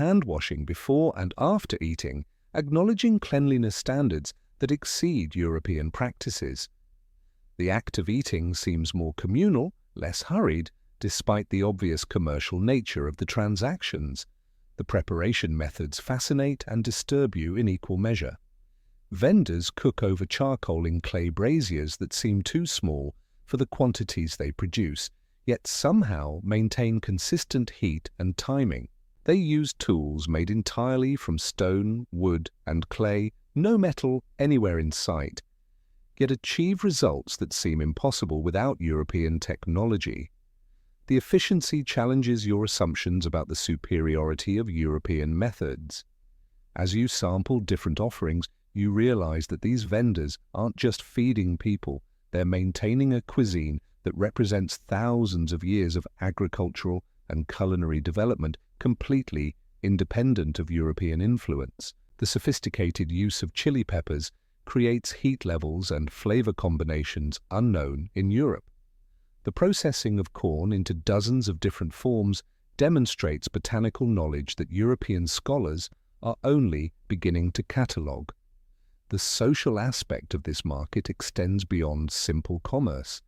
hand washing before and after eating, acknowledging cleanliness standards that exceed European practices. The act of eating seems more communal, less hurried, despite the obvious commercial nature of the transactions. The preparation methods fascinate and disturb you in equal measure. Vendors cook over charcoal in clay braziers that seem too small for the quantities they produce, yet somehow maintain consistent heat and timing. They use tools made entirely from stone, wood, and clay, no metal anywhere in sight, yet achieve results that seem impossible without European technology. The efficiency challenges your assumptions about the superiority of European methods. As you sample different offerings, you realize that these vendors aren't just feeding people, they're maintaining a cuisine that represents thousands of years of agricultural and culinary development completely independent of European influence. The sophisticated use of chili peppers creates heat levels and flavor combinations unknown in Europe. The processing of corn into dozens of different forms demonstrates botanical knowledge that European scholars are only beginning to catalogue. The social aspect of this market extends beyond simple commerce.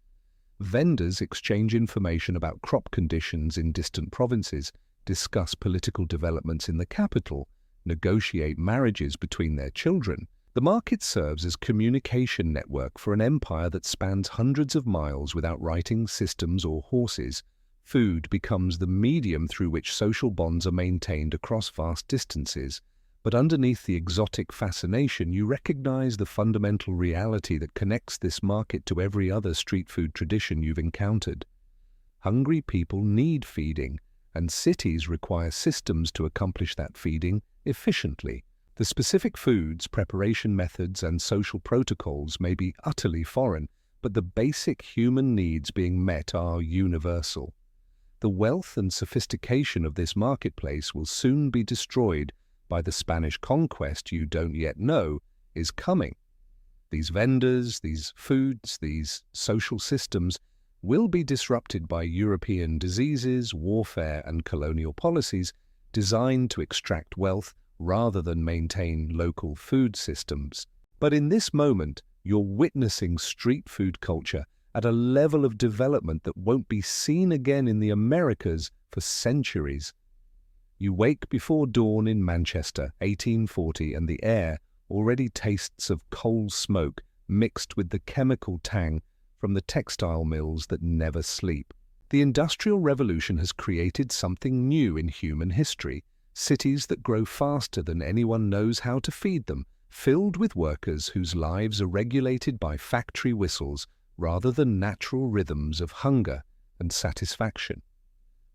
Vendors exchange information about crop conditions in distant provinces, discuss political developments in the capital, negotiate marriages between their children. The market serves as communication network for an empire that spans hundreds of miles without writing systems or horses. Food becomes the medium through which social bonds are maintained across vast distances. But underneath the exotic fascination, you recognize the fundamental reality that connects this market to every other street food tradition you've encountered. Hungry people need feeding, and cities require systems to accomplish that feeding efficiently. The specific foods, preparation methods, and social protocols may be utterly foreign, but the basic human needs being met are universal. The wealth and sophistication of this marketplace will soon be destroyed by the Spanish conquest you don't yet know is coming. These vendors, these foods, these social systems will be disrupted by European diseases, warfare, and colonial policies designed to extract wealth rather than maintain local food systems. But in this moment, you're witnessing street food culture at a level of development that won't be seen again in the Americas for centuries. You wake before dawn in Manchester, 1840, and the air already tastes of coal smoke mixed with the chemical tang from the textile mills that never sleep. The Industrial Revolution has created something new in human history, cities that grow faster than anyone knows how to feed them, filled with workers whose lives are regulated by factory whistles rather than natural rhythms of hunger and satisfaction.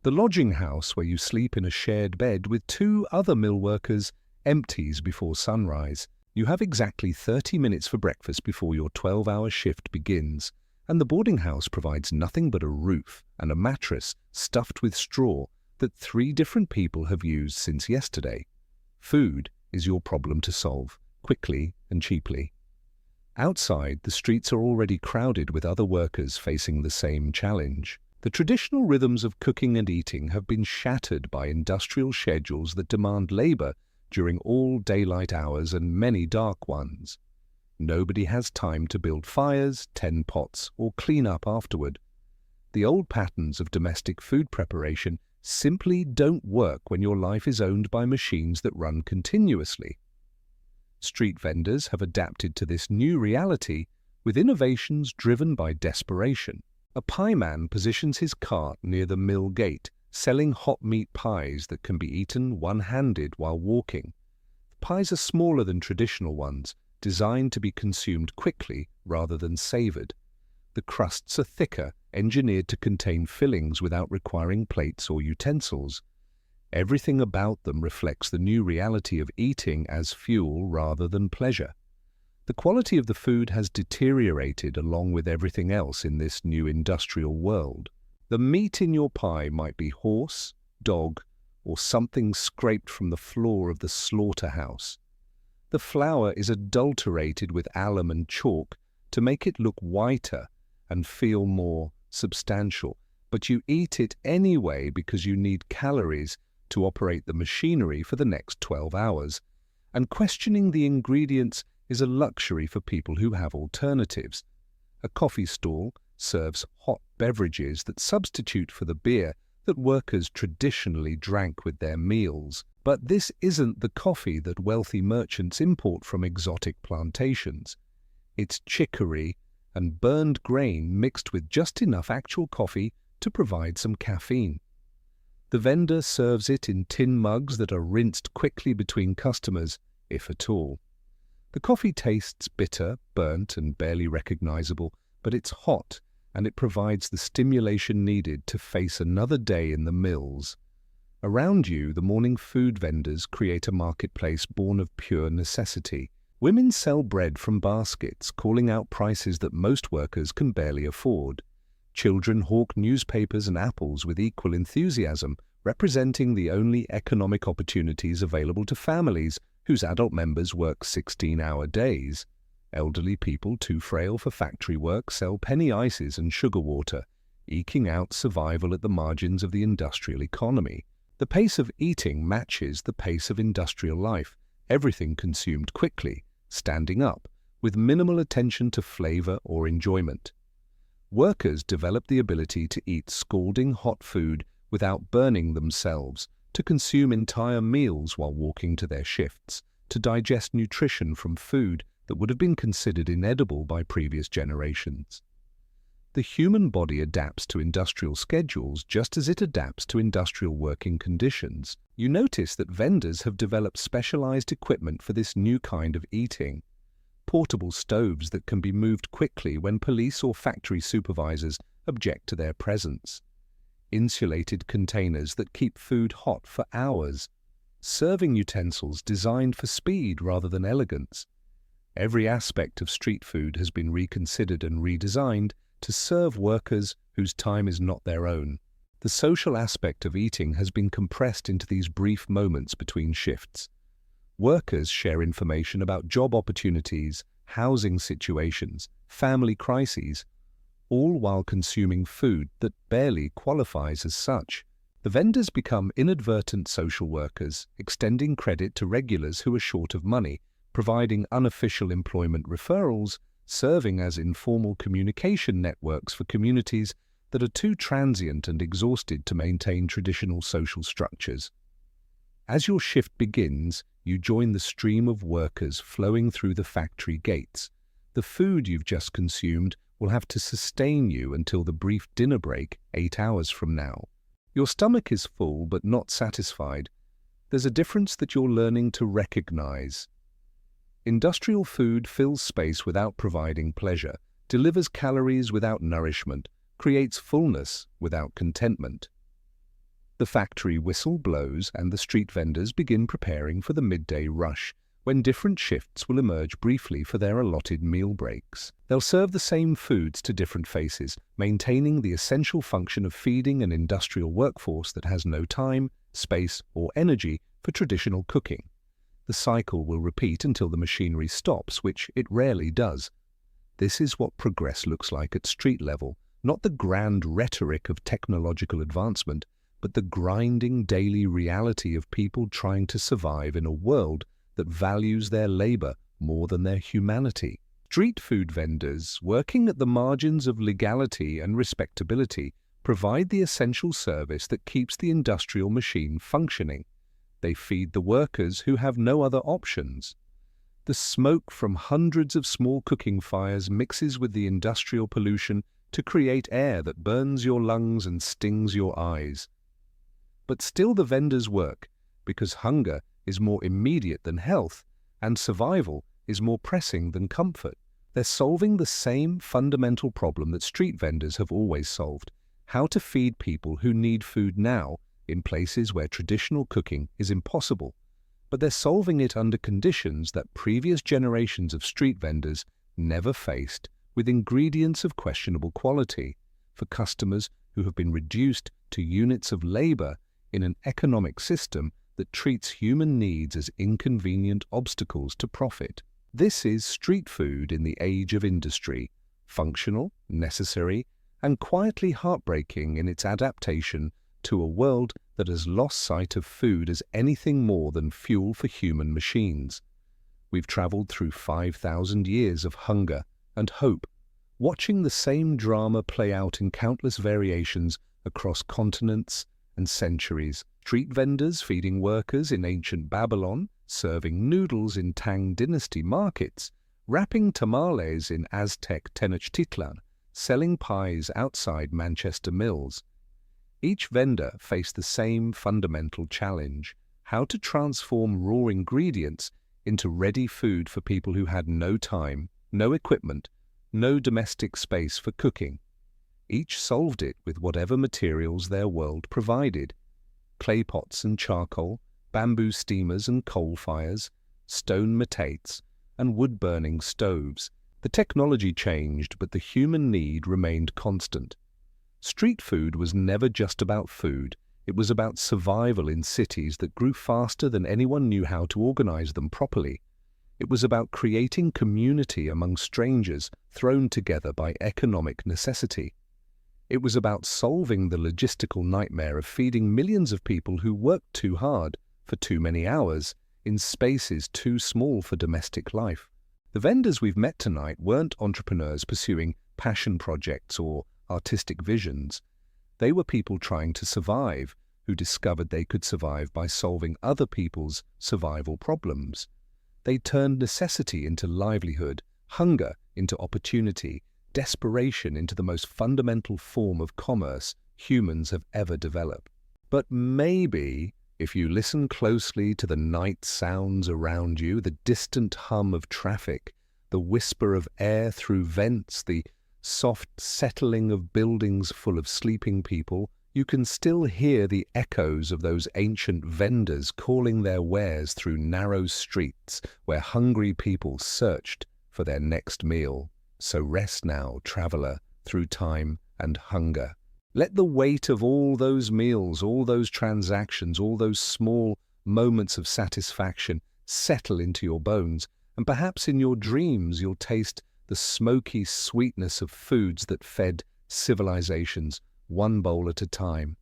The lodging house where you sleep in a shared bed with two other mill workers empties before sunrise. You have exactly 30 minutes for breakfast before your 12-hour shift begins, and the boarding house provides nothing but a roof and a mattress stuffed with straw that 3 different people have used since yesterday. Food is your problem to solve, quickly and cheaply. Outside, the streets are already crowded with other workers facing the same challenge. The traditional rhythms of cooking and eating have been shattered by industrial schedules that demand labor during all daylight hours and many dark ones. Nobody has time to build fires, tend pots, or clean up afterward. The old patterns of domestic food preparation simply don't work when your life is owned by machines that run continuously. Street vendors have adapted to this new reality with innovations driven by desperation. A pie man positions his cart near the mill gate, selling hot meat pies that can be eaten one-handed while walking. The pies are smaller than traditional ones, designed to be consumed quickly rather than savored. The crusts are thicker, engineered to contain fillings without requiring plates or utensils. Everything about them reflects the new reality of eating as fuel rather than pleasure. The quality of the food has deteriorated along with everything else in this new industrial world. The meat in your pie might be horse, dog, or something scraped from the floor of the slaughterhouse. The flour is adulterated with alum and chalk to make it look whiter and feel more substantial, but you eat it anyway because you need calories to operate the machinery for the next 12 hours, and questioning the ingredients is a luxury for people who have alternatives. A coffee stall serves hot beverages that substitute for the beer that workers traditionally drank with their meals. But this isn't the coffee that wealthy merchants import from exotic plantations. It's chicory and burned grain mixed with just enough actual coffee to provide some caffeine. The vendor serves it in tin mugs that are rinsed quickly between customers, if at all. The coffee tastes bitter, burnt, and barely recognizable, but it's hot, and it provides the stimulation needed to face another day in the mills. Around you, the morning food vendors create a marketplace born of pure necessity. Women sell bread from baskets, calling out prices that most workers can barely afford. Children hawk newspapers and apples with equal enthusiasm, representing the only economic opportunities available to families whose adult members work 16-hour days. Elderly people too frail for factory work sell penny ices and sugar water, eking out survival at the margins of the industrial economy. The pace of eating matches the pace of industrial life, everything consumed quickly, standing up, with minimal attention to flavor or enjoyment. Workers develop the ability to eat scalding hot food without burning themselves, to consume entire meals while walking to their shifts, to digest nutrition from food that would have been considered inedible by previous generations. The human body adapts to industrial schedules just as it adapts to industrial working conditions. You notice that vendors have developed specialized equipment for this new kind of eating. Portable stoves that can be moved quickly when police or factory supervisors object to their presence. Insulated containers that keep food hot for hours. Serving utensils designed for speed rather than elegance. Every aspect of street food has been reconsidered and redesigned to serve workers whose time is not their own. The social aspect of eating has been compressed into these brief moments between shifts. Workers share information about job opportunities, housing situations, family crises, all while consuming food that barely qualifies as such. The vendors become inadvertent social workers, extending credit to regulars who are short of money, providing unofficial employment referrals, serving as informal communication networks for communities that are too transient and exhausted to maintain traditional social structures. As your shift begins, you join the stream of workers flowing through the factory gates. The food you've just consumed will have to sustain you until the brief dinner break 8 hours from now. Your stomach is full but not satisfied. There's a difference that you're learning to recognize. Industrial food fills space without providing pleasure, delivers calories without nourishment, creates fullness without contentment. The factory whistle blows and the street vendors begin preparing for the midday rush, when different shifts will emerge briefly for their allotted meal breaks. They'll serve the same foods to different faces, maintaining the essential function of feeding an industrial workforce that has no time, space, or energy for traditional cooking. The cycle will repeat until the machinery stops, which it rarely does. This is what progress looks like at street level, not the grand rhetoric of technological advancement, but the grinding daily reality of people trying to survive in a world that values their labor more than their humanity. Street food vendors, working at the margins of legality and respectability, provide the essential service that keeps the industrial machine functioning. They feed the workers who have no other options. The smoke from hundreds of small cooking fires mixes with the industrial pollution to create air that burns your lungs and stings your eyes. But still the vendors work, because hunger is more immediate than health, and survival is more pressing than comfort. They're solving the same fundamental problem that street vendors have always solved: how to feed people who need food now in places where traditional cooking is impossible. But they're solving it under conditions that previous generations of street vendors never faced, with ingredients of questionable quality, for customers who have been reduced to units of labor in an economic system that treats human needs as inconvenient obstacles to profit. This is street food in the age of industry, functional, necessary, and quietly heartbreaking in its adaptation to a world that has lost sight of food as anything more than fuel for human machines. We've traveled through 5,000 years of hunger and hope, watching the same drama play out in countless variations across continents and centuries. Street vendors feeding workers in ancient Babylon, serving noodles in Tang Dynasty markets, wrapping tamales in Aztec Tenochtitlan, selling pies outside Manchester mills. Each vendor faced the same fundamental challenge: how to transform raw ingredients into ready food for people who had no time, no equipment, no domestic space for cooking. Each solved it with whatever materials their world provided: clay pots and charcoal, bamboo steamers and coal fires, stone metates, and wood-burning stoves. The technology changed, but the human need remained constant. Street food was never just about food. It was about survival in cities that grew faster than anyone knew how to organize them properly. It was about creating community among strangers thrown together by economic necessity. It was about solving the logistical nightmare of feeding millions of people who worked too hard for too many hours in spaces too small for domestic life. The vendors we've met tonight weren't entrepreneurs pursuing passion projects or artistic visions. They were people trying to survive, who discovered they could survive by solving other people's survival problems. They turned necessity into livelihood, hunger into opportunity, desperation into the most fundamental form of commerce humans have ever developed. But maybe, if you listen closely to the night sounds around you, the distant hum of traffic, the whisper of air through vents, the soft settling of buildings full of sleeping people, you can still hear the echoes of those ancient vendors calling their wares through narrow streets where hungry people searched for their next meal. So rest now, traveler, through time and hunger. Let the weight of all those meals, all those transactions, all those small moments of satisfaction settle into your bones, and perhaps in your dreams you'll taste the smoky sweetness of foods that fed civilizations one bowl at a time.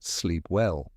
Sleep well.